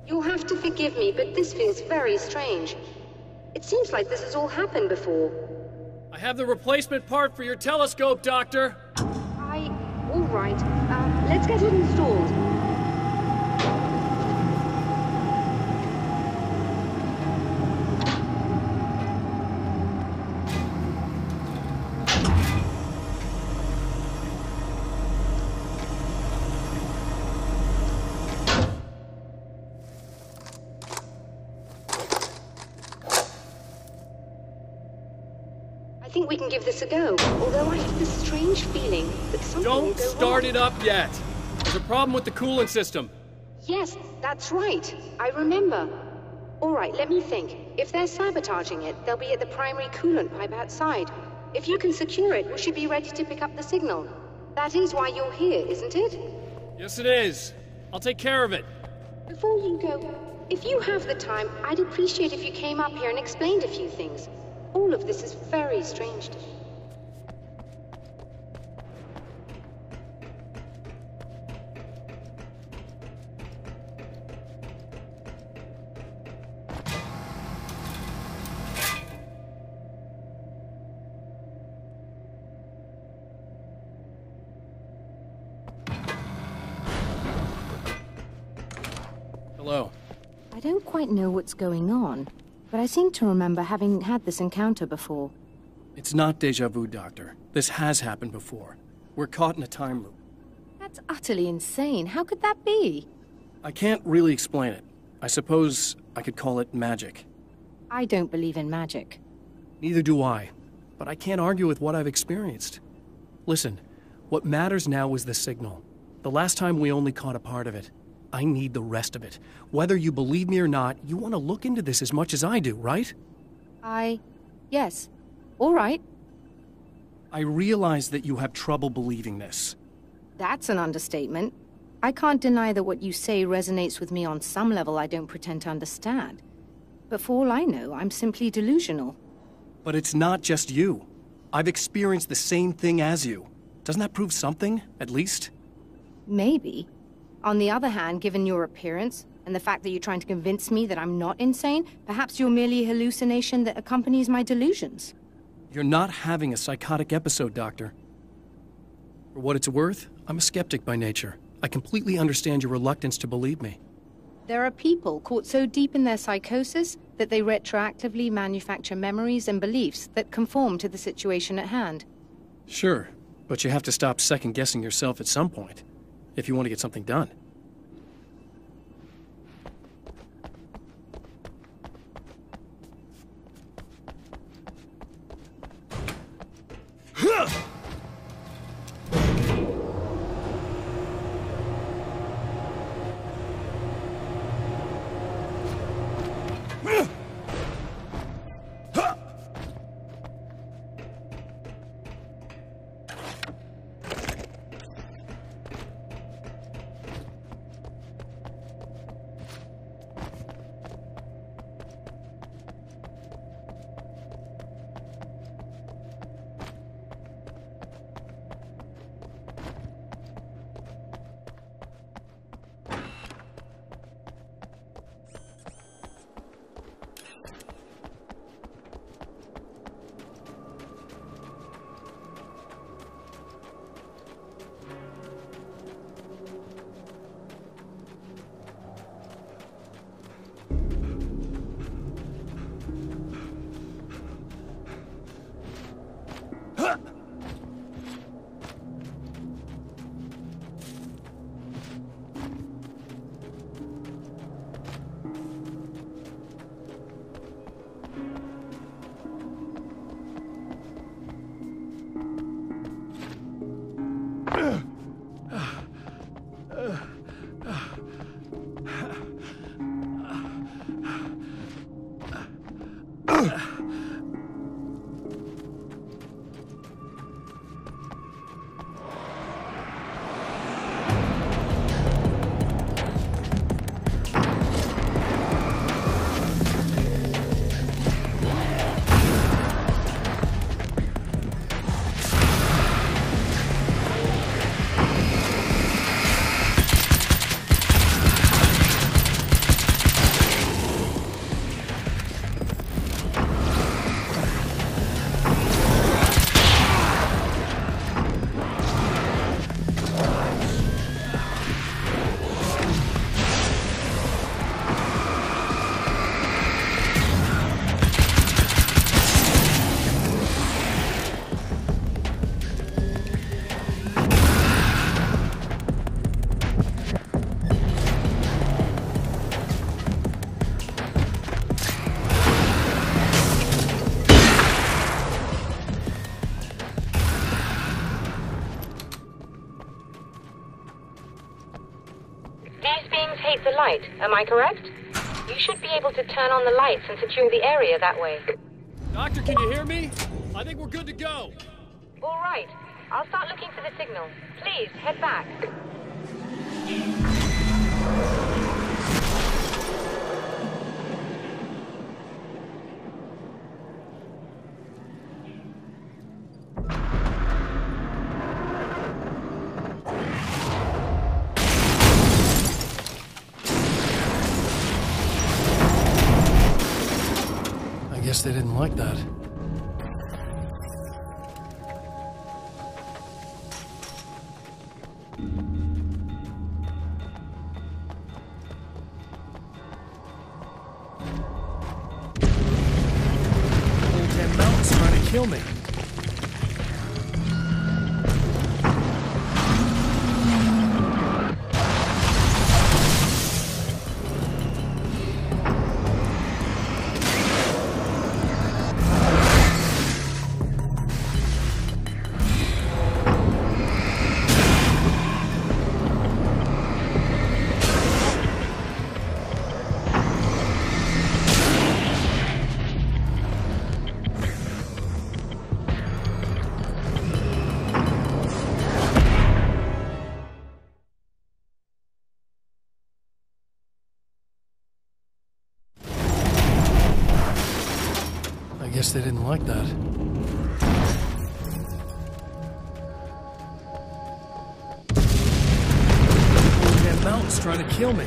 You'll have to forgive me, but this feels very strange. It seems like this has all happened before. I have the replacement part for your telescope, Doctor! All right. Let's get it installed. I think we can give this a go, although I have this strange feeling that something will go wrong. Don't start it up yet! There's a problem with the cooling system. Yes, that's right. I remember. All right, let me think. If they're sabotaging it, they'll be at the primary coolant pipe outside. If you can secure it, we should be ready to pick up the signal. That is why you're here, isn't it? Yes, it is. I'll take care of it. Before you go, if you have the time, I'd appreciate if you came up here and explained a few things. All of this is very strange to me. Hello. I don't quite know what's going on, but I seem to remember having had this encounter before. It's not déjà vu, Doctor. This has happened before. We're caught in a time loop. That's utterly insane. How could that be? I can't really explain it. I suppose I could call it magic. I don't believe in magic. Neither do I, but I can't argue with what I've experienced. Listen, what matters now is the signal. The last time we only caught a part of it. I need the rest of it. Whether you believe me or not, you want to look into this as much as I do, right? Yes. All right. I realize that you have trouble believing this. That's an understatement. I can't deny that what you say resonates with me on some level I don't pretend to understand. But for all I know, I'm simply delusional. But it's not just you. I've experienced the same thing as you. Doesn't that prove something, at least? Maybe. On the other hand, given your appearance, and the fact that you're trying to convince me that I'm not insane, perhaps you're merely a hallucination that accompanies my delusions. You're not having a psychotic episode, Doctor. For what it's worth, I'm a skeptic by nature. I completely understand your reluctance to believe me. There are people caught so deep in their psychosis that they retroactively manufacture memories and beliefs that conform to the situation at hand. Sure, but you have to stop second-guessing yourself at some point, if you want to get something done. it's a light, am I correct? You should be able to turn on the lights and secure the area that way. Doctor, can you hear me? I think we're good to go. All right. I'll start looking for the signal. Please, head back. I guess they didn't like that. Old damn mountain's trying to kill me. I guess they didn't like that. Old damn mountain's trying to kill me.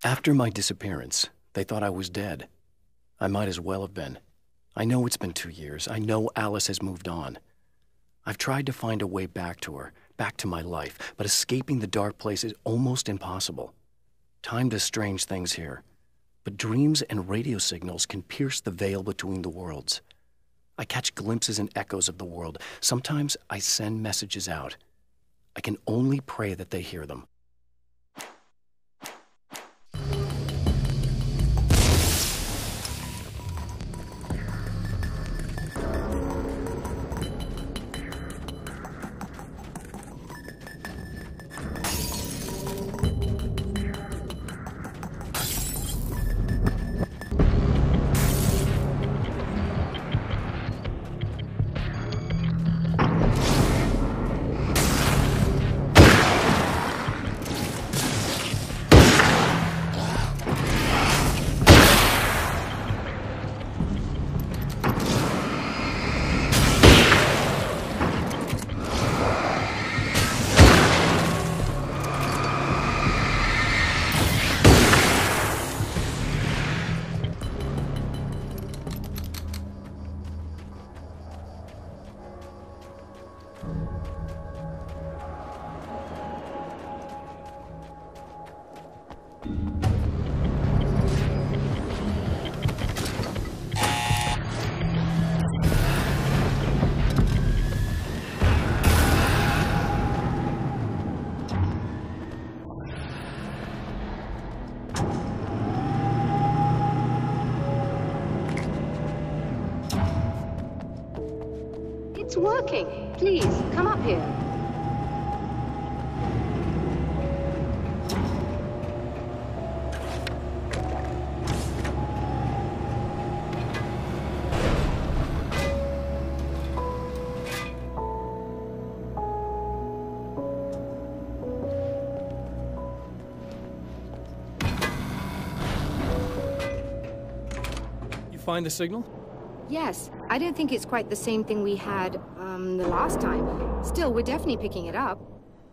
After my disappearance, they thought I was dead. I might as well have been. I know it's been 2 years. I know Alice has moved on. I've tried to find a way back to her, back to my life, but escaping the dark place is almost impossible. Time does strange things here, but dreams and radio signals can pierce the veil between the worlds. I catch glimpses and echoes of the world. Sometimes I send messages out. I can only pray that they hear them. It's working. Please, come up here. find the signal? Yes, I don't think it's quite the same thing we had, the last time. Still, we're definitely picking it up.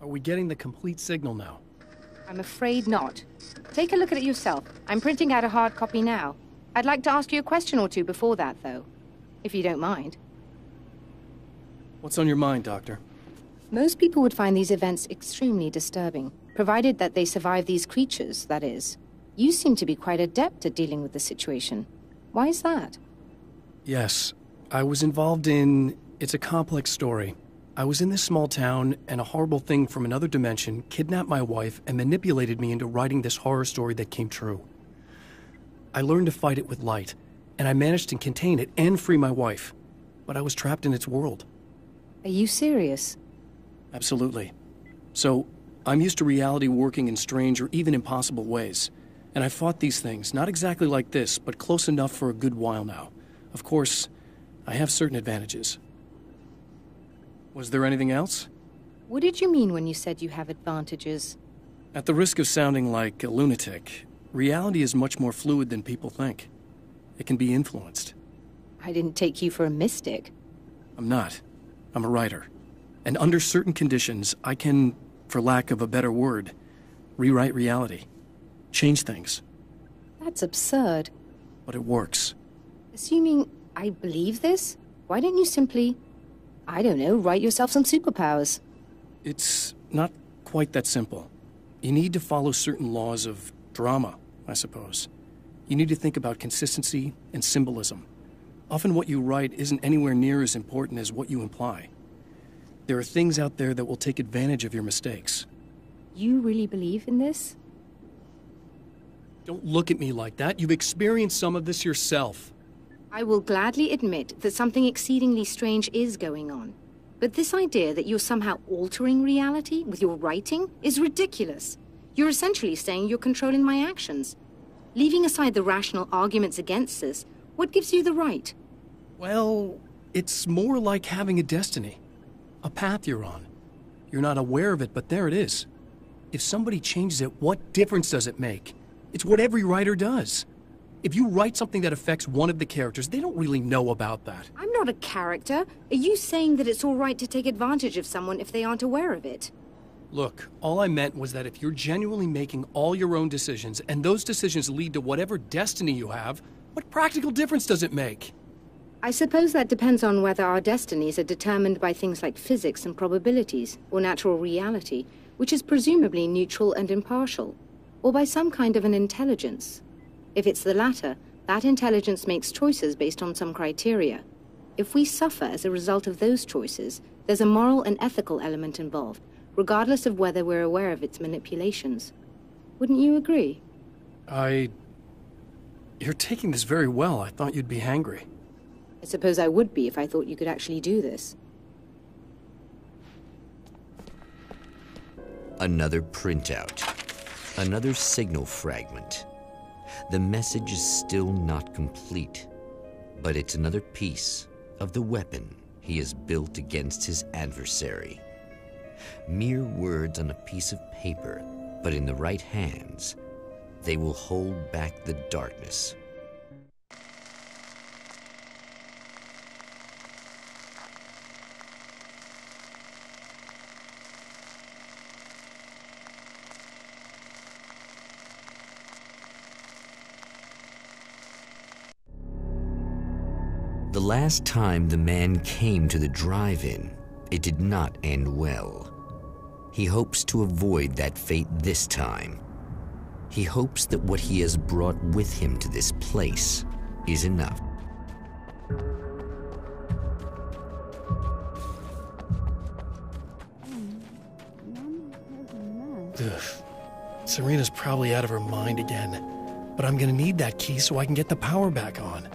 Are we getting the complete signal now? I'm afraid not. Take a look at it yourself. I'm printing out a hard copy now. I'd like to ask you a question or two before that, though. If you don't mind. What's on your mind, Doctor? Most people would find these events extremely disturbing, provided that they survive these creatures, that is. You seem to be quite adept at dealing with the situation. Why is that? Yes, I was involved in... It's a complex story. I was in this small town, and a horrible thing from another dimension kidnapped my wife and manipulated me into writing this horror story that came true. I learned to fight it with light, and I managed to contain it and free my wife. But I was trapped in its world. Are you serious? Absolutely. So, I'm used to reality working in strange or even impossible ways. And I fought these things, not exactly like this, but close enough for a good while now. Of course, I have certain advantages. Was there anything else? What did you mean when you said you have advantages? At the risk of sounding like a lunatic, reality is much more fluid than people think. It can be influenced. I didn't take you for a mystic. I'm not. I'm a writer. And under certain conditions, I can, for lack of a better word, rewrite reality. Change things. That's absurd. But it works. Assuming I believe this, why don't you simply, I don't know, write yourself some superpowers? It's not quite that simple. You need to follow certain laws of drama, I suppose. You need to think about consistency and symbolism. Often what you write isn't anywhere near as important as what you imply. There are things out there that will take advantage of your mistakes. You really believe in this? Don't look at me like that. You've experienced some of this yourself. I will gladly admit that something exceedingly strange is going on. But this idea that you're somehow altering reality with your writing is ridiculous. You're essentially saying you're controlling my actions. Leaving aside the rational arguments against this, what gives you the right? Well, it's more like having a destiny. A path you're on. You're not aware of it, but there it is. If somebody changes it, what difference does it make? It's what every writer does. If you write something that affects one of the characters, they don't really know about that. I'm not a character. Are you saying that it's all right to take advantage of someone if they aren't aware of it? Look, all I meant was that if you're genuinely making all your own decisions, and those decisions lead to whatever destiny you have, what practical difference does it make? I suppose that depends on whether our destinies are determined by things like physics and probabilities, or natural reality, which is presumably neutral and impartial, or by some kind of an intelligence. If it's the latter, that intelligence makes choices based on some criteria. If we suffer as a result of those choices, there's a moral and ethical element involved, regardless of whether we're aware of its manipulations. Wouldn't you agree? You're taking this very well. I thought you'd be angry. I suppose I would be if I thought you could actually do this. Another printout. Another signal fragment. The message is still not complete, but it's another piece of the weapon he has built against his adversary. Mere words on a piece of paper, but in the right hands, they will hold back the darkness. The last time the man came to the drive-in, it did not end well. He hopes to avoid that fate this time. He hopes that what he has brought with him to this place is enough. Ugh. Serena's probably out of her mind again. But I'm gonna need that key so I can get the power back on.